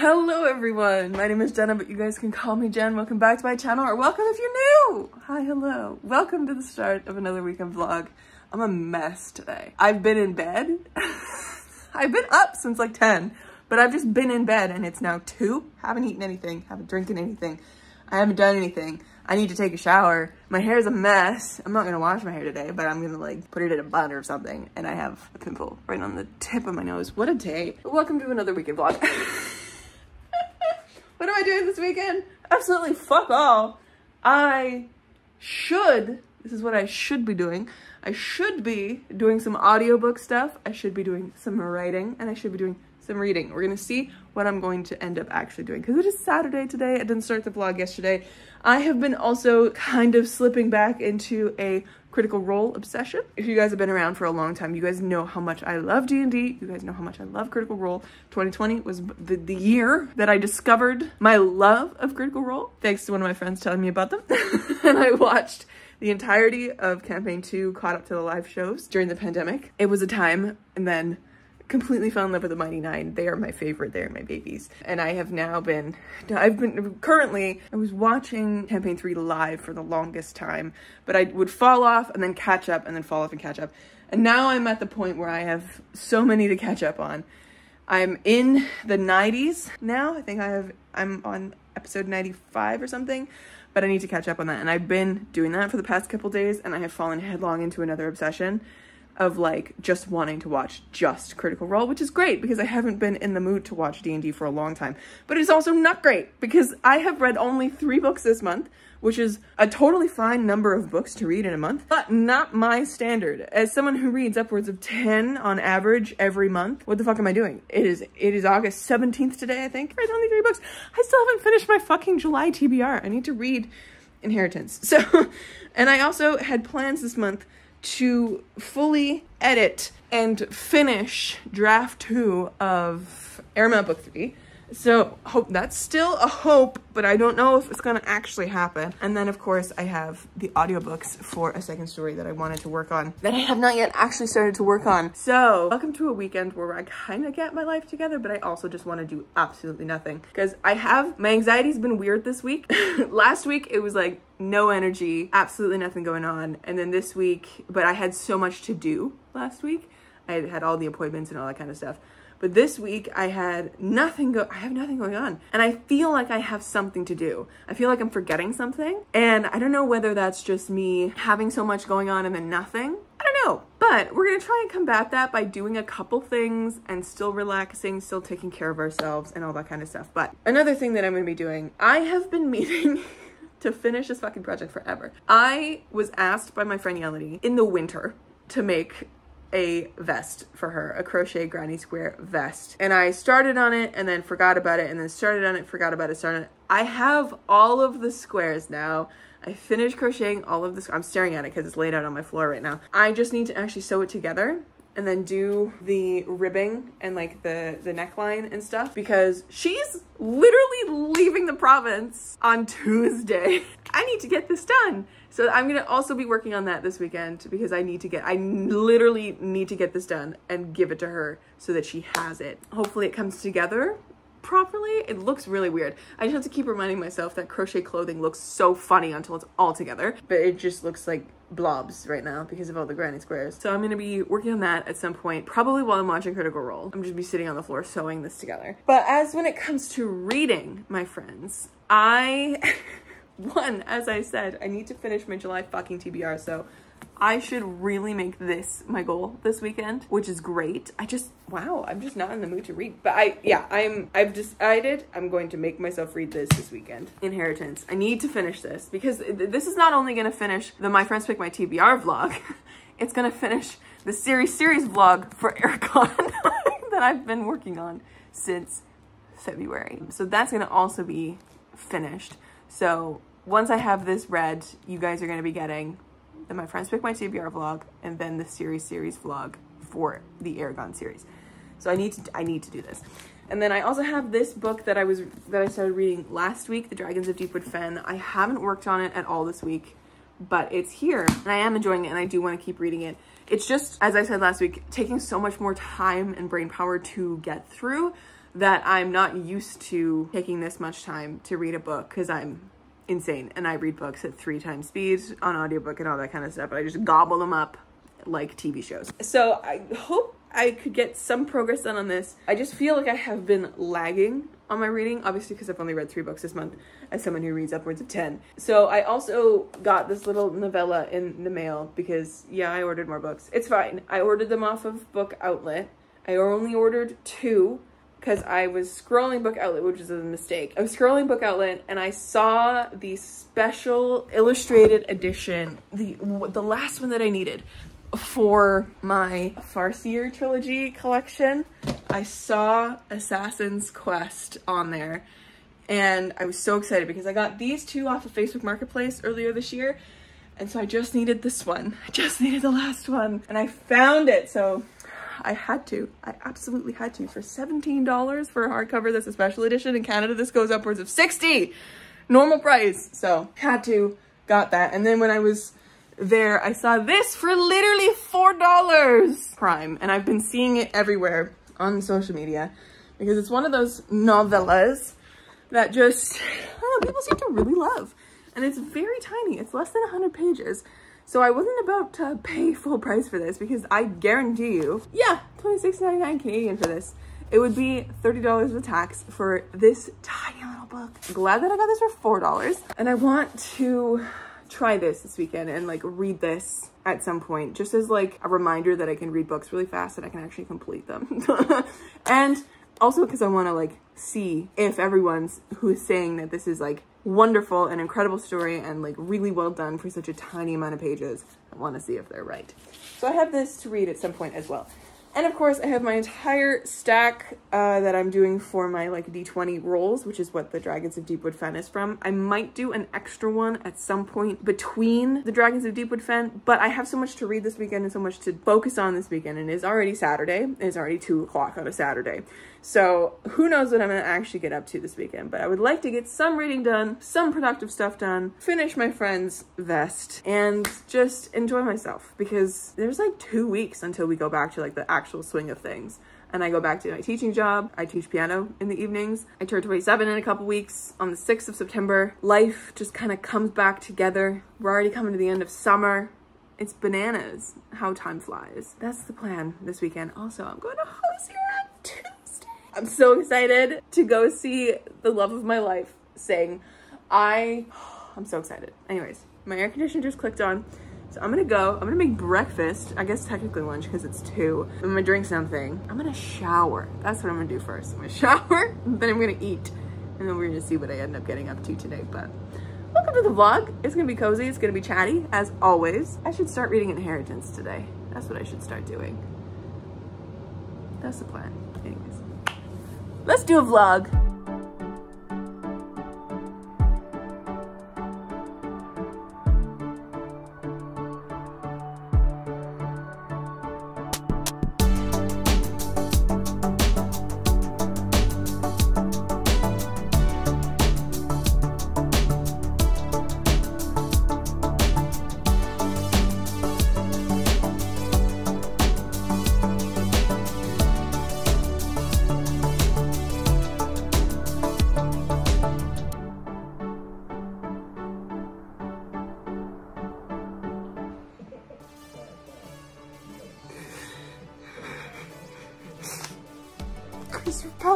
Hello everyone, my name is Jenna, but you guys can call me Jen. Welcome back to my channel, or welcome if you're new. Hi, hello. Welcome to the start of another weekend vlog. I'm a mess today. I've been in bed. I've been up since like 10, but I've just been in bed and it's now 2. Haven't eaten anything, haven't drinking anything. I haven't done anything. I need to take a shower. My hair is a mess. I'm not gonna wash my hair today, but I'm gonna like put it in a bun or something. And I have a pimple right on the tip of my nose. What a day. But welcome to another weekend vlog. What am I doing this weekend? Absolutely fuck all. This is what I should be doing. I should be doing some audiobook stuff. I should be doing some writing, and I should be doing some reading. We're gonna see what I'm going to end up actually doing, because it is Saturday today. I didn't start the vlog yesterday. I have been also kind of slipping back into a Critical Role obsession. If you guys have been around for a long time, you guys know how much I love D&D. You guys know how much I love Critical Role. 2020 was the year that I discovered my love of Critical Role, thanks to one of my friends telling me about them. And I watched the entirety of Campaign 2, caught up to the live shows during the pandemic. It was a time, and then completely fell in love with the Mighty Nine. They are my favorite, they are my babies. And I have now been, I was watching Campaign 3 live for the longest time, but I would fall off and then catch up and then fall off and catch up. And now I'm at the point where I have so many to catch up on. I'm in the 90s now. I think I'm on episode 95 or something, but I need to catch up on that. And I've been doing that for the past couple days, and I have fallen headlong into another obsession of like just wanting to watch just Critical Role, which is great because I haven't been in the mood to watch D&D for a long time. But it's also not great because I have read only 3 books this month, which is a totally fine number of books to read in a month, but not my standard. As someone who reads upwards of 10 on average every month, what the fuck am I doing? It is August 17th today, I think. I read only 3 books. I still haven't finished my fucking July TBR. I need to read Inheritance. So, and I also had plans this month to fully edit and finish draft 2 of Airmount Book 3. So that's still a hope, but I don't know if it's gonna actually happen. And then of course I have the audiobooks for a second story that I wanted to work on that I have not yet actually started to work on. So welcome to a weekend where I kind of get my life together, but I also just want to do absolutely nothing because my anxiety's been weird this week. Last week it was like no energy, absolutely nothing going on. And then this week, but I had so much to do last week. I had all the appointments and all that kind of stuff. But this week I have nothing going on. And I feel like I have something to do. I feel like I'm forgetting something. And I don't know whether that's just me having so much going on and then nothing. I don't know. But we're gonna try and combat that by doing a couple things and still relaxing, still taking care of ourselves and all that kind of stuff. But another thing that I'm gonna be doing, I have been meaning to finish this fucking project forever. I was asked by my friend Yelity in the winter to make a vest for her, a crochet granny square vest. And I started on it and then forgot about it and then started on it, forgot about it, started on it. I have all of the squares now. I finished crocheting all of this. I'm staring at it because it's laid out on my floor right now. I just need to actually sew it together and then do the ribbing and like the neckline and stuff because she's literally leaving the province on Tuesday. I need to get this done. So I'm gonna also be working on that this weekend because I literally need to get this done and give it to her so that she has it. Hopefully it comes together properly. It looks really weird. I just have to keep reminding myself that crochet clothing looks so funny until it's all together, but it just looks like blobs right now because of all the granny squares. So I'm gonna be working on that at some point, probably while I'm watching Critical Role. I'm just be sitting on the floor sewing this together. But when it comes to reading, my friends, as I said, I need to finish my July fucking TBR, so I should really make this my goal this weekend, which is great. Wow, I'm just not in the mood to read. But I've decided I'm going to make myself read this weekend. Inheritance. I need to finish this because this is not only gonna finish the My Friends Pick My TBR vlog, it's gonna finish the series vlog for Ericon that I've been working on since February. So that's gonna also be finished. So once I have this read, you guys are gonna be getting the My Friends Pick My TBR vlog and then the series vlog for the Aragon series. So I need to do this. And then I also have this book that I started reading last week, The Dragons of Deepwood Fen. I haven't worked on it at all this week, but it's here and I am enjoying it and I do want to keep reading it. It's just, as I said last week, taking so much more time and brain power to get through that I'm not used to taking this much time to read a book because I'm insane and I read books at 3 times speed on audiobook and all that kind of stuff, but I just gobble them up like TV shows. So I hope I could get some progress done on this. I just feel like I have been lagging on my reading, obviously because I've only read 3 books this month as someone who reads upwards of 10. So I also got this little novella in the mail because, yeah, I ordered more books. It's fine. I ordered them off of Book Outlet. I only ordered 2 because I was scrolling Book Outlet, which is a mistake. I was scrolling Book Outlet and I saw the special illustrated edition, the last one that I needed for my Farseer trilogy collection. I saw Assassin's Quest on there and I was so excited because I got these 2 off of Facebook Marketplace earlier this year, and so I just needed this one. I just needed the last one and I found it, so I had to. I absolutely had to. For $17 for a hardcover that's a special edition. In Canada, this goes upwards of $60 normal price. So had to, got that. And then when I was there, I saw this for literally $4 Prime. And I've been seeing it everywhere on social media because it's one of those novellas that just, I don't know, people seem to really love. And it's very tiny. It's less than 100 pages. So I wasn't about to pay full price for this because I guarantee you, yeah, $26.99 Canadian for this. It would be $30 with tax for this tiny little book. I'm glad that I got this for $4. And I want to try this weekend and like read this at some point, just as like a reminder that I can read books really fast and I can actually complete them. And also because I want to like see if everyone's who is saying that this is like wonderful and incredible story and like really well done for such a tiny amount of pages. I want to see if they're right. So I have this to read at some point as well. And of course I have my entire stack that I'm doing for my like D20 rolls, which is what the Dragons of Deepwood Fen is from. I might do an extra one at some point between the Dragons of Deepwood Fen, but I have so much to read this weekend and so much to focus on this weekend, and it is already Saturday. It is already 2 o'clock on a Saturday. So who knows what I'm gonna actually get up to this weekend, but I would like to get some reading done, some productive stuff done, finish my friend's vest, and just enjoy myself because there's like 2 weeks until we go back to like the actual swing of things. And I go back to my teaching job. I teach piano in the evenings. I turn 27 in a couple weeks on the 6th of September. Life just kind of comes back together. We're already coming to the end of summer. It's bananas how time flies. That's the plan this weekend. Also, I'm going to Hosier on Tuesday. I'm so excited to go see the love of my life sing. I'm so excited. Anyways, my air conditioner just clicked on. So I'm gonna go, I'm gonna make breakfast. I guess technically lunch because it's 2. I'm gonna drink something. I'm gonna shower. That's what I'm gonna do first. I'm gonna shower, then I'm gonna eat. And then we're gonna see what I end up getting up to today. But welcome to the vlog. It's gonna be cozy, it's gonna be chatty, as always. I should start reading Inheritance today. That's what I should start doing. That's the plan. Anyways, let's do a vlog.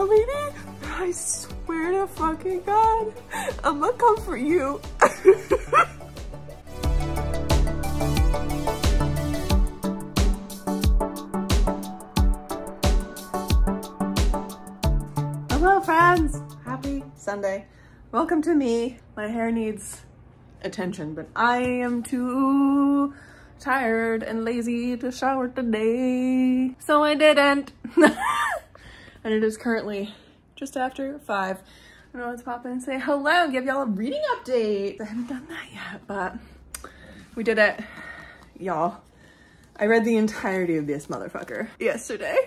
Lady, I swear to fucking God, I'm gonna come for you. Hello friends, happy Sunday. Welcome to me. My hair needs attention, but I am too tired and lazy to shower today, so I didn't. And it is currently just after 5. I know, let's pop in and say hello and give y'all a reading update. I haven't done that yet, but we did it, y'all. I read the entirety of this motherfucker yesterday.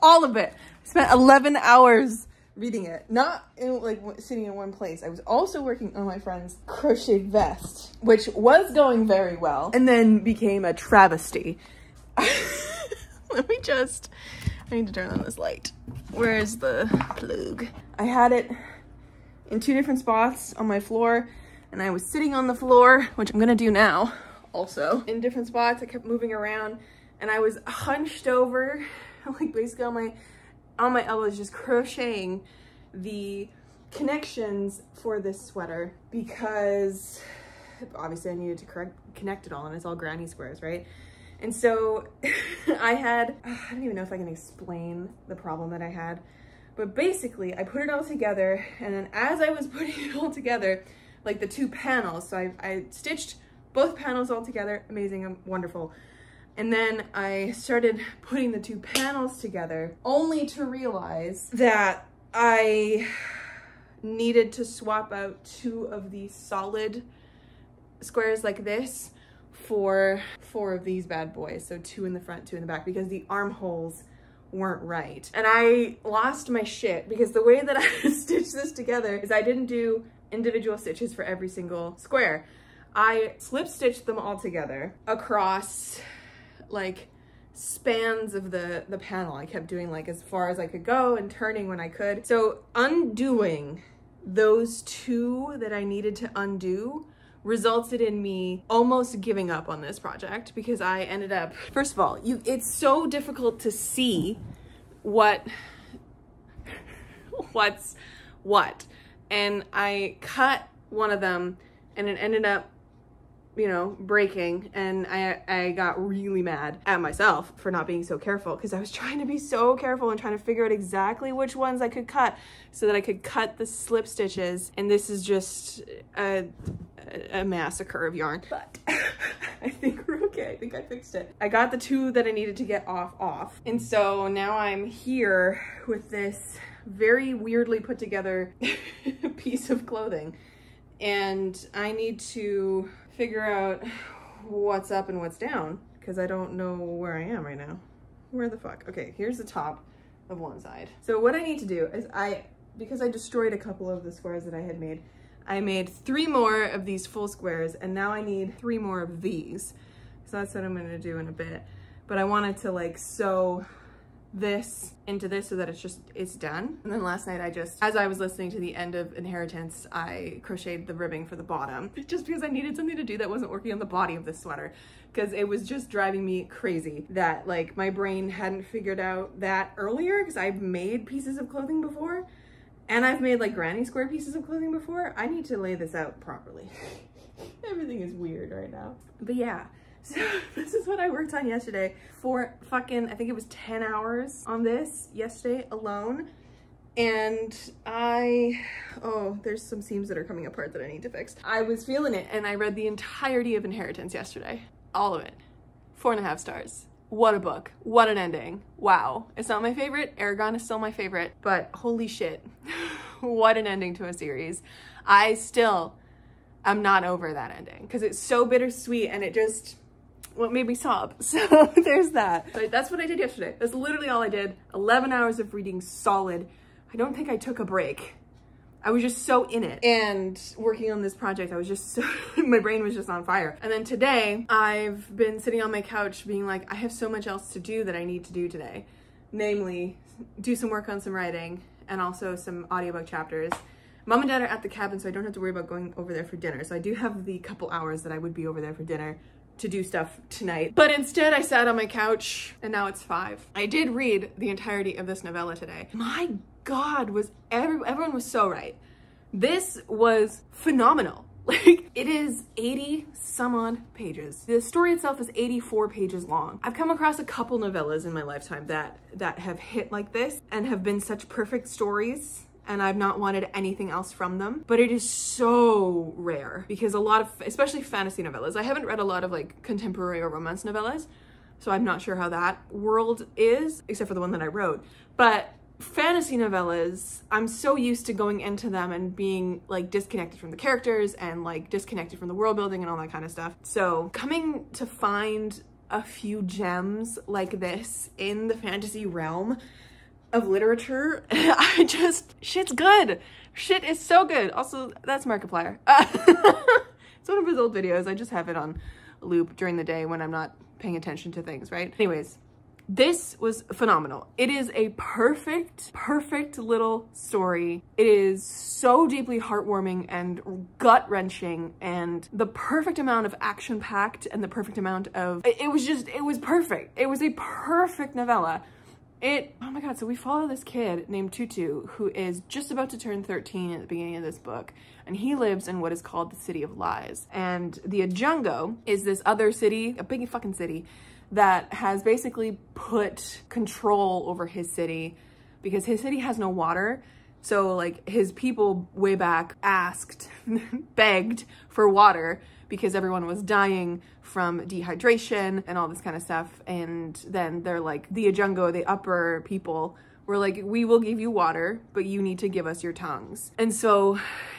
All of it. I spent 11 hours reading it, not in, like sitting in one place. I was also working on my friend's crochet vest, which was going very well and then became a travesty. Let me just, I need to turn on this light. Where is the plug? I had it in 2 different spots on my floor, and I was sitting on the floor, which I'm gonna do now also. In different spots, I kept moving around, and I was hunched over, like basically on my elbows, just crocheting the connections for this sweater, because obviously I needed to connect it all, and it's all granny squares, right? And so I don't even know if I can explain the problem that I had, but basically I put it all together, and then as I was putting it all together, like the 2 panels, so I stitched both panels all together, amazing, wonderful. And then I started putting the 2 panels together, only to realize that I needed to swap out 2 of these solid squares like this for 4 of these bad boys. So 2 in the front, 2 in the back, because the armholes weren't right. And I lost my shit, because the way that I stitched this together is I didn't do individual stitches for every single square. I slip stitched them all together across like spans of the panel. I kept doing like as far as I could go and turning when I could. So undoing those 2 that I needed to undo resulted in me almost giving up on this project, because I ended up, first of all, it's so difficult to see what's what. And I cut one of them, and it ended up, you know, breaking, and I got really mad at myself for not being so careful, because I was trying to be so careful and trying to figure out exactly which ones I could cut so that I could cut the slip stitches, and this is just a massacre of yarn. But I think we're okay. I think I fixed it. I got the 2 that I needed to get off, and so now I'm here with this very weirdly put together piece of clothing, and I need to figure out what's up and what's down, because I don't know where I am right now. Where the fuck? Okay, here's the top of one side. So what I need to do is because I destroyed a couple of the squares that I had made, I made 3 more of these full squares, and now I need 3 more of these. So that's what I'm gonna do in a bit. But I wanted to like sew this into this so that it's done. And then last night as I was listening to the end of Inheritance, I crocheted the ribbing for the bottom, just because I needed something to do that wasn't working on the body of this sweater, because it was just driving me crazy that like my brain hadn't figured out that earlier, because I've made pieces of clothing before, and I've made like granny square pieces of clothing before. I need to lay this out properly. Everything is weird right now. But yeah, so this is what I worked on yesterday for fucking, I think it was 10 hours on this yesterday alone. And there's some seams that are coming apart that I need to fix. I was feeling it, and I read the entirety of Inheritance yesterday. All of it. 4.5 stars. What a book. What an ending. Wow. It's not my favorite. Aragon is still my favorite, but holy shit. What an ending to a series. I still am not over that ending, because it's so bittersweet, and it just, well, it made me sob. So there's that. But that's what I did yesterday. That's literally all I did. 11 hours of reading solid. I don't think I took a break. I was just so in it, and working on this project, I was just so, my brain was just on fire. And then today I've been sitting on my couch being like, I have so much else to do that I need to do today. Namely, do some work on some writing, and also some audiobook chapters. Mom and Dad are at the cabin, so I don't have to worry about going over there for dinner. So I do have the couple hours that I would be over there for dinner to do stuff tonight. But instead I sat on my couch, and now it's 5. I did read the entirety of this novella today. My God, everyone was so right. This was phenomenal. Like, it is 80 some odd pages. The story itself is 84 pages long. I've come across a couple novellas in my lifetime that have hit like this and have been such perfect stories, and I've not wanted anything else from them. But it is so rare, because a lot of, especially fantasy novellas, I haven't read a lot of like contemporary or romance novellas, so I'm not sure how that world is, except for the one that I wrote. But fantasy novellas, I'm so used to going into them and being like disconnected from the characters and like disconnected from the world building and all that kind of stuff. So coming to find a few gems like this in the fantasy realm of literature, shit's good. Shit is so good. Also, that's Markiplier. It's one of his old videos. I just have it on loop during the day when I'm not paying attention to things, right? Anyways, This was phenomenal. It is a perfect little story. It is so deeply heartwarming and gut-wrenching, and the perfect amount of action-packed and the perfect amount of, it was perfect. It was a perfect novella. Oh my God, so we follow this kid named Tutu who is just about to turn 13 at the beginning of this book, and he lives in what is called the City of Lies. And the Ajungo is this other city, a big fucking city, that has basically put control over his city because his city has no water. So like his people way back asked, begged for water because everyone was dying from dehydration and all this kind of stuff. And then they're like, the Ajungo, the upper people, were like, we will give you water, but you need to give us your tongues. And so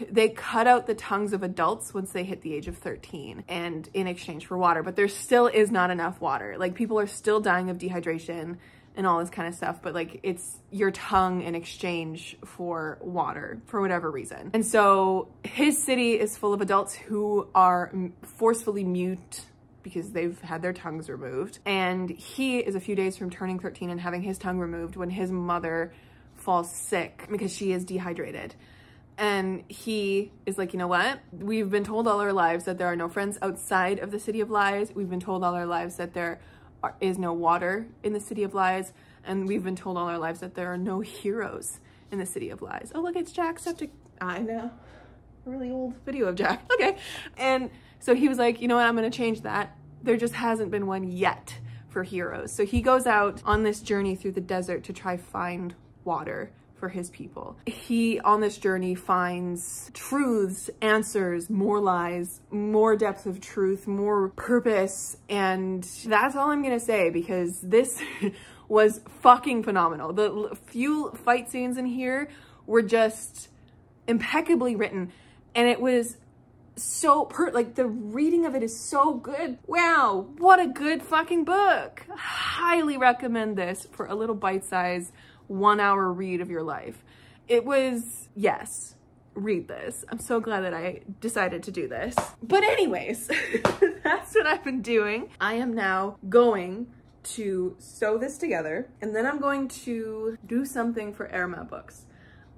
they cut out the tongues of adults once they hit the age of 13 and in exchange for water, but there still is not enough water. Like people are still dying of dehydration and all this kind of stuff, but like it's your tongue in exchange for water for whatever reason. And so his city is full of adults who are forcefully mute because they've had their tongues removed. And he is a few days from turning 13 and having his tongue removed when his mother falls sick because she is dehydrated. And he is like, you know what? We've been told all our lives that there are no friends outside of the City of Lies. We've been told all our lives that there is no water in the City of Lies. And we've been told all our lives that there are no heroes in the City of Lies. Oh, look, it's Jack Septic. I know. A really old video of Jack. Okay. And so he was like, you know what? I'm going to change that. There just hasn't been one yet for heroes. So he goes out on this journey through the desert to try find water for his people. He, on this journey, finds truths, answers, more lies, more depth of truth, more purpose. And that's all I'm gonna say because this was fucking phenomenal. The few fight scenes in here were just impeccably written. And it was so like the reading of it is so good. Wow, what a good fucking book. Highly recommend this for a little bite-sized 1 hour read of your life. It was, yes, read this. I'm so glad that I decided to do this. But anyways, that's what I've been doing. I am now going to sew this together and then I'm going to do something for Irma books.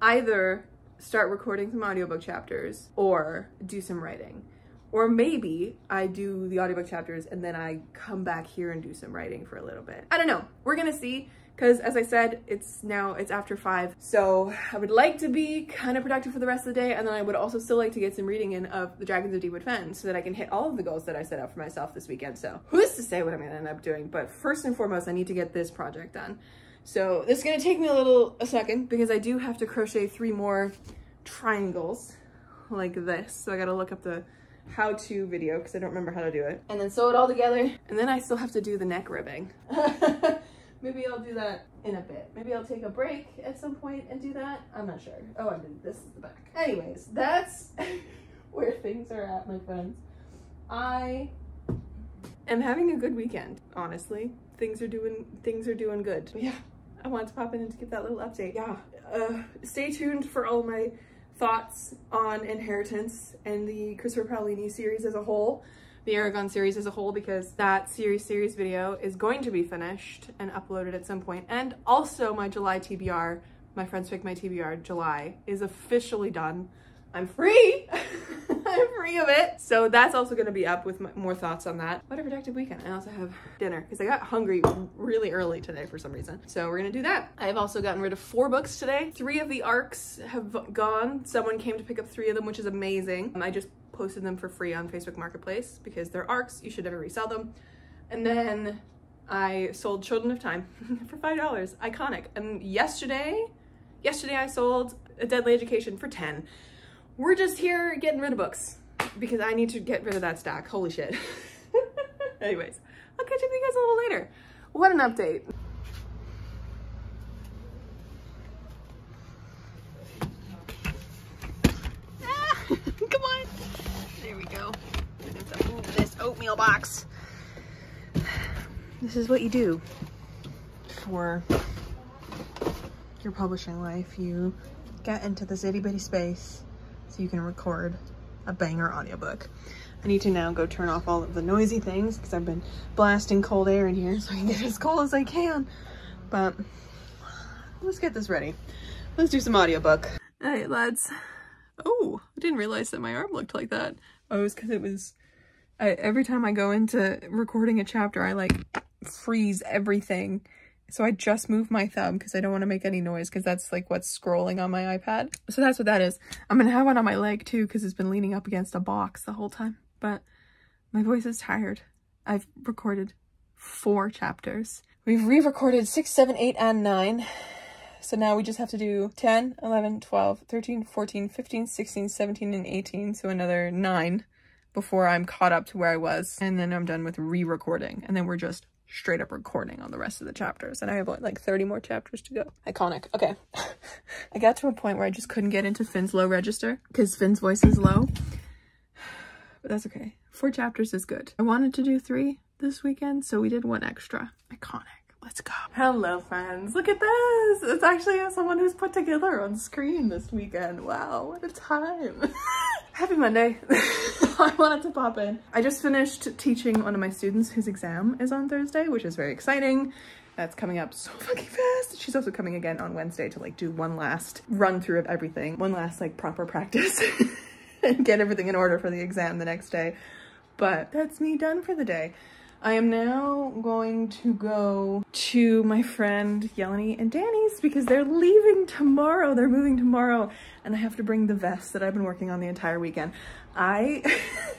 Either start recording some audiobook chapters or do some writing. Or maybe I do the audiobook chapters and then I come back here and do some writing for a little bit. I don't know. We're gonna see. Because as I said, it's after 5. So I would like to be kind of productive for the rest of the day. And then I would also still like to get some reading in of The Dragons of Deepwood Fen so that I can hit all of the goals that I set out for myself this weekend. So who's to say what I'm gonna end up doing? But first and foremost, I need to get this project done. So this is gonna take me a second because I do have to crochet 3 more triangles like this. So I gotta look up the how-to video because I don't remember how to do it. And then sew it all together. And then I still have to do the neck ribbing. Maybe I'll do that in a bit. Maybe I'll take a break at some point and do that. I'm not sure. Oh, I did. This is the back. Anyways, that's where things are at, my friends. I am having a good weekend, honestly. Things are doing good. But yeah, I wanted to pop in and to give that little update. Yeah. Stay tuned for all my thoughts on Inheritance and the Christopher Paolini series as a whole. The Aragon series as a whole, because that series video is going to be finished and uploaded at some point. And also my July TBR, my Friends Pick My TBR July, is officially done. I'm free. I'm free of it. So that's also going to be up with more thoughts on that. What a productive weekend. I also have dinner because I got hungry really early today for some reason. So we're going to do that. I've also gotten rid of 4 books today. 3 of the arcs have gone. Someone came to pick up 3 of them, which is amazing. I just posted them for free on Facebook Marketplace because they're arcs. You should never resell them. And then I sold Children of Time for $5. Iconic. And yesterday I sold A Deadly Education for 10. We're just here getting rid of books because I need to get rid of that stack. Holy shit. Anyways, I'll catch up with you guys a little later. What an update. Come on. There we go. This oatmeal box. This is what you do for your publishing life. You get into this itty bitty space so you can record a banger audiobook. I need to now go turn off all of the noisy things because I've been blasting cold air in here so I can get as cold as I can. But let's get this ready. Let's do some audiobook. All right, lads. Oh, I didn't realize that my arm looked like that. Oh, it was because it was... every time I go into recording a chapter, I like freeze everything. So I just move my thumb because I don't want to make any noise because that's like what's scrolling on my iPad. So that's what that is. I'm going to have one on my leg too because it's been leaning up against a box the whole time. But my voice is tired. I've recorded 4 chapters. We've re-recorded 6, 7, 8, and 9. So now we just have to do 10, 11, 12, 13, 14, 15, 16, 17, and 18. So another 9 before I'm caught up to where I was. And then I'm done with re-recording. And then we're just straight up recording on the rest of the chapters. And I have like 30 more chapters to go. Iconic. Okay. I got to a point where I just couldn't get into Finn's low register because Finn's voice is low. But that's okay. 4 chapters is good. I wanted to do 3 this weekend, so we did 1 extra. Iconic. Let's go. Hello, friends. Look at this. It's actually someone who's put together on screen this weekend. Wow, what a time. Happy Monday. I wanted to pop in. I just finished teaching one of my students whose exam is on Thursday, which is very exciting. That's coming up so fucking fast. She's also coming again on Wednesday to like do one last run through of everything. One last like proper practice and get everything in order for the exam the next day. But that's me done for the day. I am now going to go to my friend Yeleni and Danny's because they're leaving tomorrow. They're moving tomorrow and I have to bring the vest that I've been working on the entire weekend. I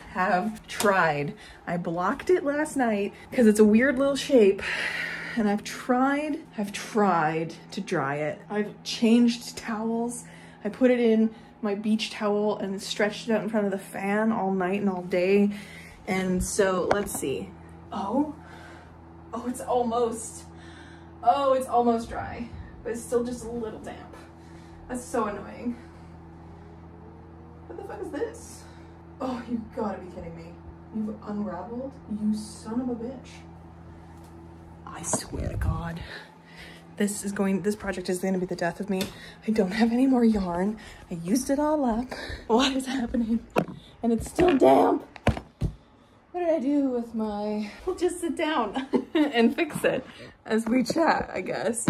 have tried. I blocked it last night because it's a weird little shape and I've tried to dry it. I've changed towels. I put it in my beach towel and stretched it out in front of the fan all night and all day. And so let's see. Oh, it's almost dry, but it's still just a little damp. That's so annoying. What the fuck is this? Oh, you gotta be kidding me. You've unraveled? You son of a bitch. I swear to God. This project is gonna be the death of me. I don't have any more yarn. I used it all up. What is happening? And it's still damp. What did I do with my... We'll just sit down and fix it as we chat, I guess.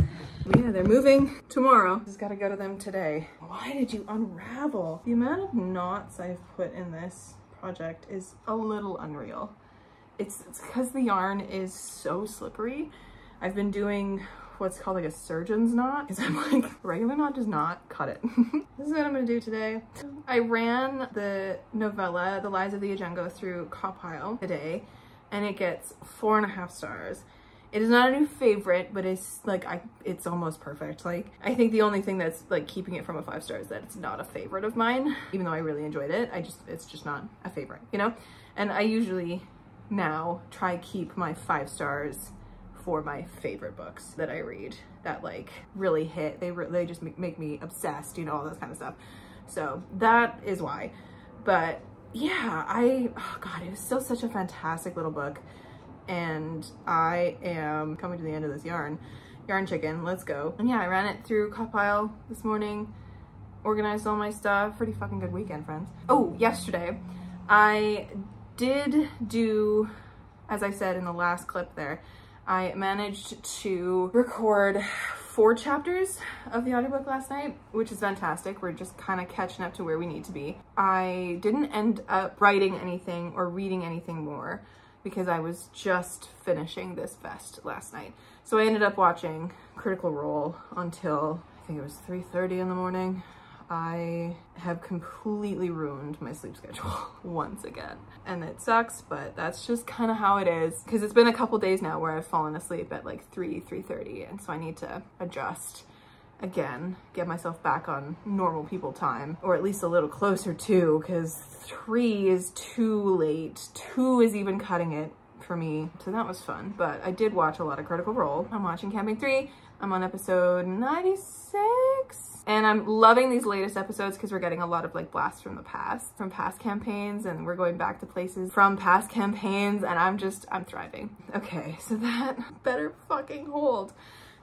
Yeah, they're moving tomorrow. Just gotta go to them today. Why did you unravel? The amount of knots I've put in this project is a little unreal. It's because the yarn is so slippery. I've been doing what's called like a surgeon's knot because I'm like, regular knot does not cut it. This is what I'm gonna do today. I ran the novella, The Lies of the Ajengo, through Compile today and it gets 4.5 stars. It is not a new favorite, but it's like, it's almost perfect. Like, I think the only thing that's like keeping it from a 5 star is that it's not a favorite of mine. Even though I really enjoyed it, it's just not a favorite, you know? And I usually now try keep my 5 stars for my favorite books that I read that like really hit. They just make me obsessed, you know, all that kind of stuff. So that is why. But yeah, oh God, it was still such a fantastic little book. And I am coming to the end of this yarn chicken. Let's go. And yeah, I ran it through Compile this morning, organized all my stuff. Pretty fucking good weekend, friends. Oh, yesterday I did do, as I said in the last clip there, I managed to record 4 chapters of the audiobook last night, which is fantastic. We're just kind of catching up to where we need to be. I didn't end up writing anything or reading anything more because I was just finishing this vest last night. So I ended up watching Critical Role until I think it was 3:30 in the morning. I have completely ruined my sleep schedule once again. And it sucks, but that's just kind of how it is. Because it's been a couple days now where I've fallen asleep at like 3:30. And so I need to adjust again, get myself back on normal people time, or at least a little closer to, because 3 is too late. 2 is even cutting it for me. So that was fun. But I did watch a lot of Critical Role. I'm watching Camping 3. I'm on episode 96. And I'm loving these latest episodes because we're getting a lot of like blasts from the past, from past campaigns, and we're going back to places from past campaigns, and I'm thriving. Okay, so that better fucking hold.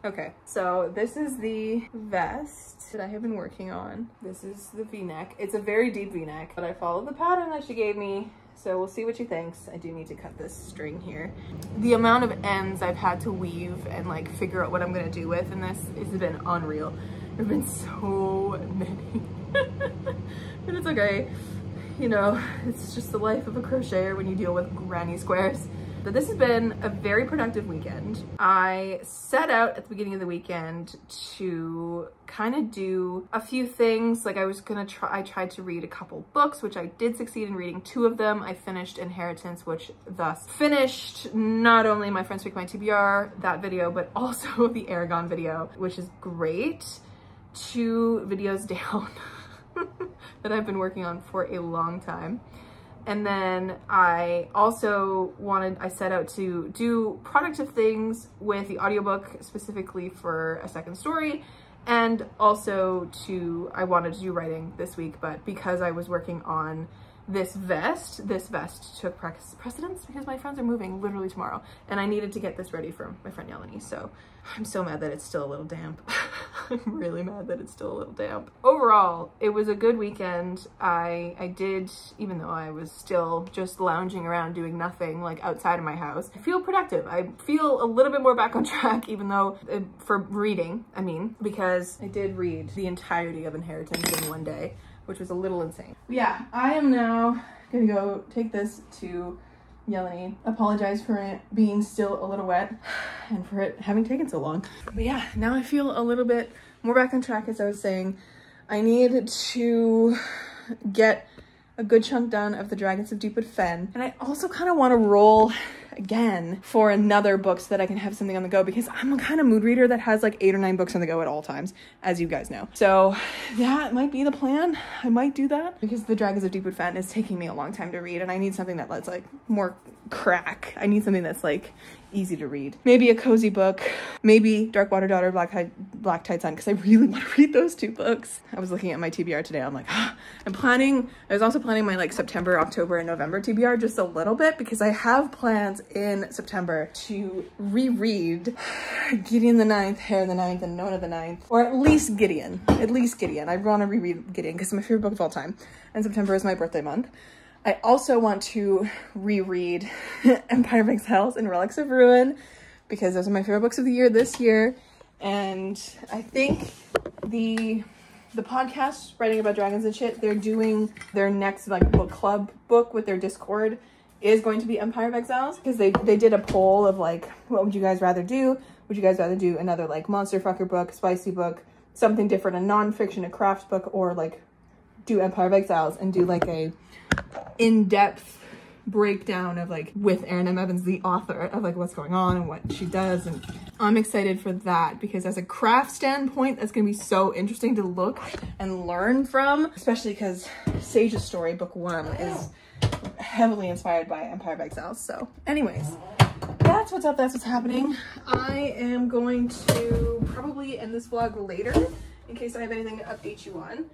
Okay, so this is the vest that I have been working on. This is the v-neck. It's a very deep v-neck, but I followed the pattern that she gave me, so we'll see what she thinks. I do need to cut this string here. The amount of ends I've had to weave and like figure out what I'm gonna do with in this has been unreal. There've been so many, but it's okay. You know, it's just the life of a crocheter when you deal with granny squares. But this has been a very productive weekend. I set out at the beginning of the weekend to kind of do a few things. Like I tried to read a couple books, which I did succeed in reading 2 of them. I finished Inheritance, which thus finished not only my Friends Pick My TBR, that video, but also the Aragon video, which is great. 2 videos down that I've been working on for a long time. And then I also set out to do productive things with the audiobook, specifically for a second story. And also I wanted to do writing this week, but because I was working on this vest took precedence because my friends are moving literally tomorrow and I needed to get this ready for my friend Yeleni. So I'm so mad that it's still a little damp. I'm really mad that it's still a little damp. Overall, it was a good weekend. I did, even though I was still just lounging around doing nothing like outside of my house, I feel productive. I feel a little bit more back on track, even though for reading, I mean, because I did read the entirety of Inheritance in one day, which was a little insane. Yeah, I am now gonna go take this to Yeleni, apologize for it being still a little wet and for it having taken so long. But yeah, now I feel a little bit more back on track. As I was saying, I need to get a good chunk done of the Dragons of Deepwood Fen. And I also kind of want to roll again for another book so that I can have something on the go, because I'm a kind of mood reader that has like 8 or 9 books on the go at all times, as you guys know. So that might be the plan. I might do that because the Dragons of Deepwood Fen is taking me a long time to read and I need something that lets like more crack. I need something that's like easy to read. Maybe a cozy book, maybe Dark Water Daughter, Black Tide Sun, because I really want to read those 2 books. I was looking at my TBR today. I'm like, I was also planning my like September, October, and November TBR just a little bit because I have plans in September to reread Gideon the Ninth, Hare the Ninth, and Nona the Ninth, or at least Gideon. I want to reread Gideon because it's my favorite book of all time, and September is my birthday month. I also want to reread Empire of Exiles and Relics of Ruin because those are my favorite books of the year this year. And I think the podcast Writing About Dragons and Shit, they're doing their next like book club book with their Discord is going to be Empire of Exiles, because they did a poll of like, what would you guys rather do? Would you guys rather do another like monster fucker book, spicy book, something different, a non-fiction, a craft book, or like do Empire of Exiles and do like a in-depth breakdown of like with Erin M. Evans, the author, of like what's going on and what she does. And I'm excited for that because as a craft standpoint, that's gonna be so interesting to look and learn from, especially because Sage's story, book 1, is heavily inspired by Empire of Exiles. So anyways, that's what's up, that's what's happening. I am going to probably end this vlog later in case I have anything to update you on.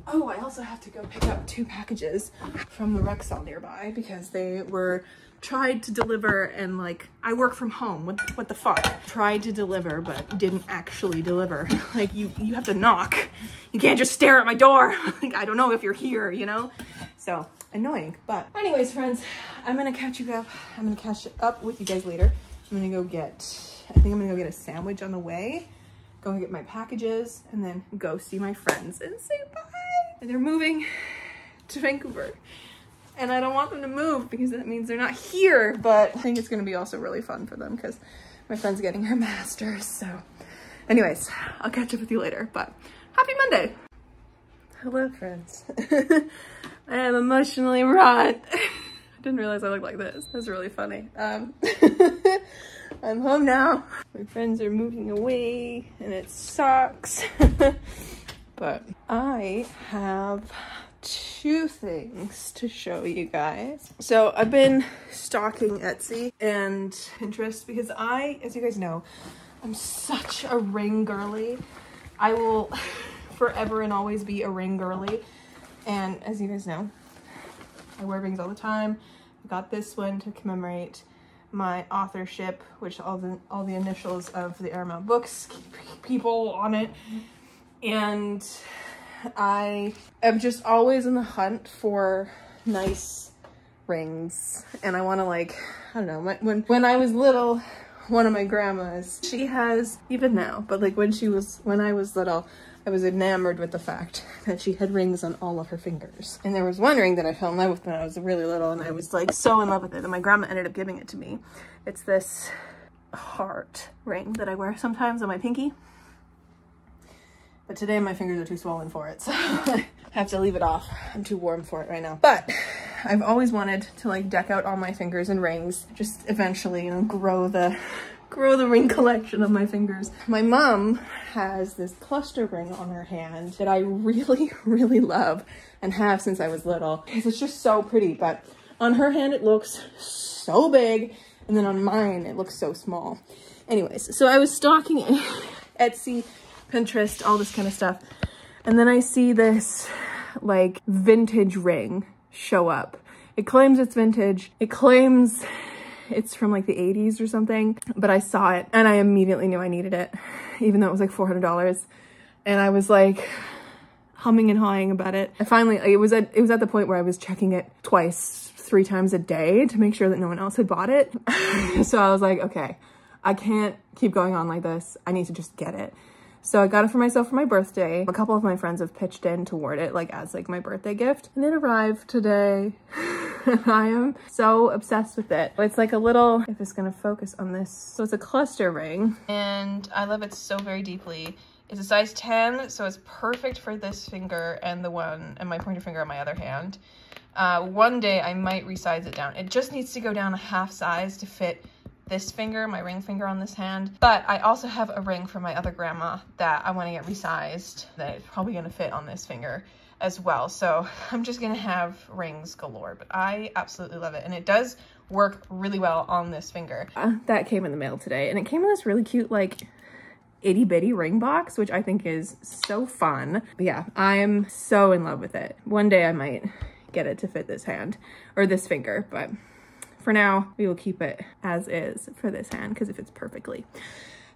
Oh, I also have to go pick up 2 packages from the Rexall nearby because they were tried to deliver and like, I work from home, what the fuck? Tried to deliver but didn't actually deliver. Like you have to knock. You can't just stare at my door. Like, I don't know if you're here, you know? So annoying. But anyways, friends, I'm gonna catch up with you guys later. I think I'm gonna go get a sandwich on the way, go and get my packages, and then go see my friends and say bye. And they're moving to Vancouver. And I don't want them to move because that means they're not here, but I think it's gonna be also really fun for them because my friend's getting her master's. So anyways, I'll catch up with you later, but happy Monday. Hello, friends. I am emotionally raw. I didn't realize I looked like this. That's really funny. I'm home now. My friends are moving away and it sucks. But I have 2 things to show you guys. So I've been stalking Etsy and Pinterest because as you guys know, I'm such a ring girly. I will forever and always be a ring girly. And as you guys know, I wear rings all the time. I got this one to commemorate my authorship, which all the initials of the Airmount Books people on it. And I am just always in the hunt for nice rings, and I want to, like, I don't know, when I was little, one of my grandmas, she has, even now, but like when I was little, I was enamored with the fact that she had rings on all of her fingers. And there was one ring that I fell in love with when I was really little, and I was like so in love with it, and my grandma ended up giving it to me. It's this heart ring that I wear sometimes on my pinky. But today my fingers are too swollen for it, so I have to leave it off. I'm too warm for it right now. But I've always wanted to like deck out all my fingers in rings, just eventually, you know, grow the ring collection of my fingers. My mom has this cluster ring on her hand that I really, really love and have since I was little. It's just so pretty, but on her hand it looks so big, and then on mine it looks so small. Anyways, so I was stalking Etsy, Pinterest, all this kind of stuff, and then I see this like vintage ring show up. It claims it's vintage. It claims it's from like the 80s or something, but I saw it and I immediately knew I needed it, even though it was like $400. And I was like humming and hawing about it. I finally, it was at the point where I was checking it twice, 3 times a day to make sure that no one else had bought it. So I was like, okay, I can't keep going on like this. I need to just get it. So I got it for myself for my birthday. A couple of my friends have pitched in toward it, like as like my birthday gift, and it arrived today. I am so obsessed with it. It's like a little, if it's gonna focus on this, so it's a cluster ring, and I love it so very deeply. It's a size 10, so it's perfect for this finger and the one and my pointer finger on my other hand. One day I might resize it down. It just needs to go down a half size to fit this finger, my ring finger on this hand. But I also have a ring from my other grandma that I want to get resized that is probably going to fit on this finger as well. So I'm just going to have rings galore, but I absolutely love it. And it does work really well on this finger. That came in the mail today, and it came in this really cute, like, itty bitty ring box, which I think is so fun. But yeah, I'm so in love with it. One day I might get it to fit this hand or this finger, but for now, we will keep it as is for this hand because it fits perfectly.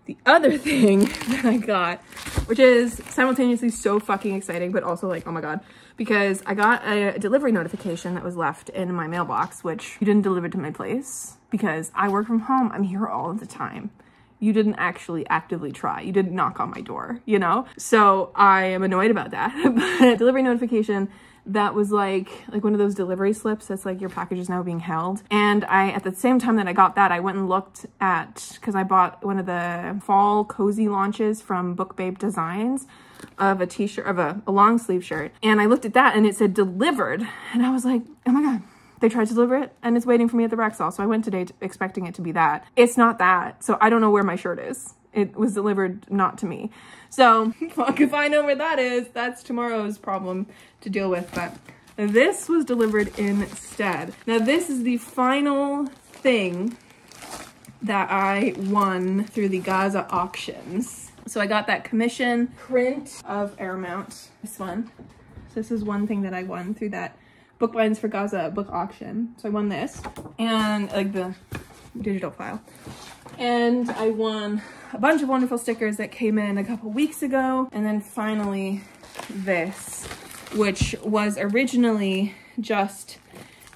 The other thing that I got, which is simultaneously so fucking exciting, but also like, oh my God, because I got a delivery notification that was left in my mailbox, which you didn't deliver to my place because I work from home. I'm here all of the time. You didn't actually actively try. You didn't knock on my door, you know? So I am annoyed about that. But a delivery notification that was like one of those delivery slips that's like your package is now being held. And at the same time that I got that, I went and looked at, because I bought one of the fall cozy launches from Book Babe Designs of a t-shirt, of a long sleeve shirt. And I looked at that and it said delivered. And I was like, oh my God, they tried to deliver it and it's waiting for me at the Rexall. So I went today expecting it to be that. It's not that. So I don't know where my shirt is. It was delivered not to me. So fuck if I know where that is. That's tomorrow's problem to deal with. But this was delivered instead. Now this is the final thing that I won through the Gaza auctions. So I got that commission print of Airmount, this one. So this is one thing that I won through that Book Binds for Gaza book auction. So I won this and like the digital file. And I won a bunch of wonderful stickers that came in a couple weeks ago. And then finally this, which was originally just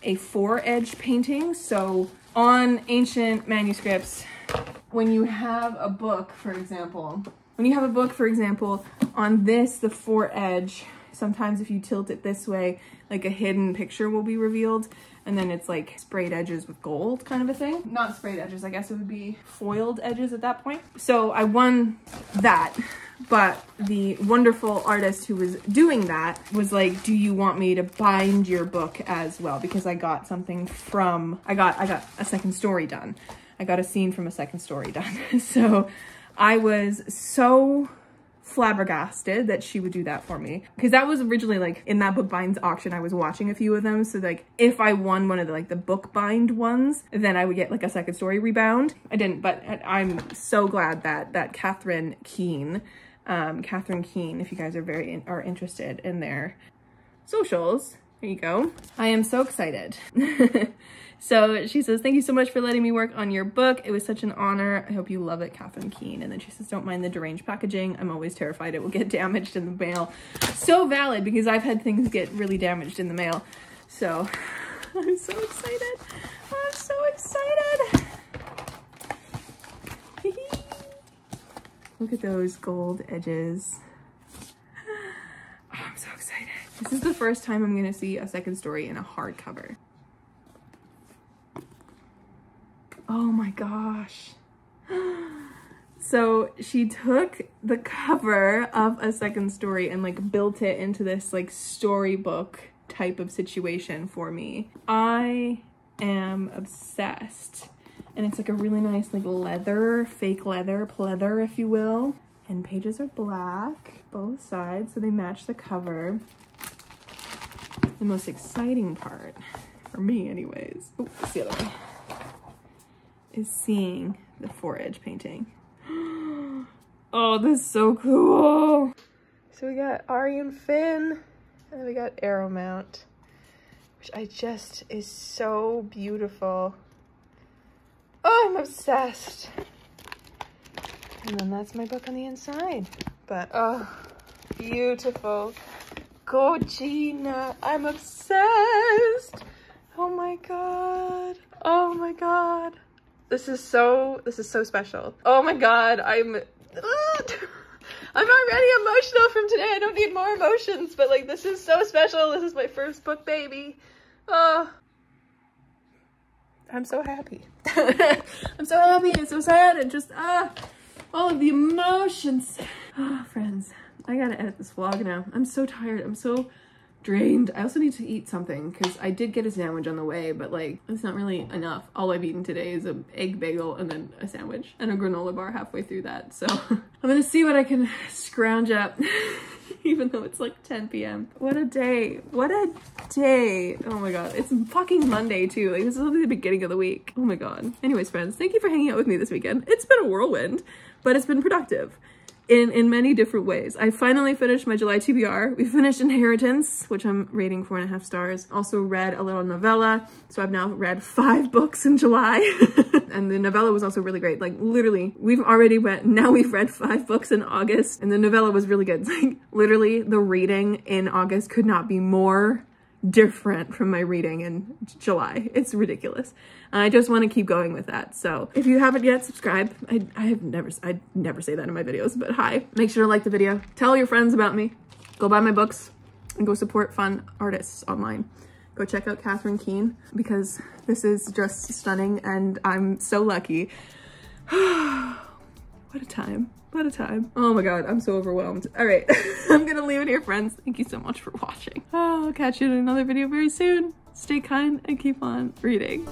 a 4-edge painting. So on ancient manuscripts, when you have a book, for example, on this, the 4-edge, sometimes if you tilt it this way, like a hidden picture will be revealed. And then it's like sprayed edges with gold kind of a thing. Not sprayed edges, I guess it would be foiled edges at that point. So I won that, but the wonderful artist who was doing that was like, do you want me to bind your book as well? Because I got something from, I got a second story done. I got a scene from a second story done. So I was so flabbergasted that she would do that for me, because that was originally like in that Book Binds auction. I was watching a few of them, so like if I won one of the like the book bind ones, then I would get like a second story rebound. I didn't, but I'm so glad that Catherine Keene, if you guys are interested in their socials, there you go. I am so excited. So she says, thank you so much for letting me work on your book. It was such an honor. I hope you love it, Catherine Keen. And then she says, don't mind the deranged packaging. I'm always terrified it will get damaged in the mail. So valid, because I've had things get really damaged in the mail. So I'm so excited. I'm so excited. Look at those gold edges. Oh, I'm so excited. This is the first time I'm gonna see a second story in a hardcover. Oh my gosh. So she took the cover of a second story and like built it into this like storybook type of situation for me. I am obsessed. And it's like a really nice like leather, fake leather, pleather if you will. And pages are black, both sides, so they match the cover. The most exciting part, for me anyways, oh, that's the other way, is seeing the 4-edge painting. Oh, this is so cool. So we got Ari and Finn, and then we got Arrow Mount, which I just is so beautiful. Oh, I'm obsessed. And then that's my book on the inside. But, oh, beautiful. Go, Gina. I'm obsessed. Oh my God. Oh my God. This is so special. Oh my God. I'm already emotional from today. I don't need more emotions, but like, this is so special. This is my first book, baby. Oh. I'm so happy. I'm so happy and so sad and just, all of the emotions. Oh, friends, I gotta edit this vlog now. I'm so tired. I'm so drained. I also need to eat something because I did get a sandwich on the way, but like, it's not really enough. All I've eaten today is an egg bagel and then a sandwich and a granola bar halfway through that. So I'm gonna see what I can scrounge up. Even though it's like 10 p.m. What a day. What a day. Oh my God. It's fucking Monday too. Like this is only the beginning of the week. Oh my God. Anyways, friends, thank you for hanging out with me this weekend. It's been a whirlwind, but it's been productive in many different ways. I finally finished my July TBR. We finished Inheritance, which I'm rating 4.5 stars. Also read a little novella. So I've now read 5 books in July. And the novella was also really great. Like literally, we've read 5 books in August and the novella was really good. It's like literally the reading in August could not be more different from my reading in July. It's ridiculous. I just want to keep going with that. So if you haven't yet, subscribe. I never say that in my videos, but hi. Make sure to like the video. Tell your friends about me. Go buy my books and go support fun artists online. Go check out Catherine Keen because this is just stunning and I'm so lucky. What a time. What a time. Oh my God, I'm so overwhelmed. All right, I'm gonna leave it here, friends. Thank you so much for watching. I'll catch you in another video very soon. Stay kind and keep on reading.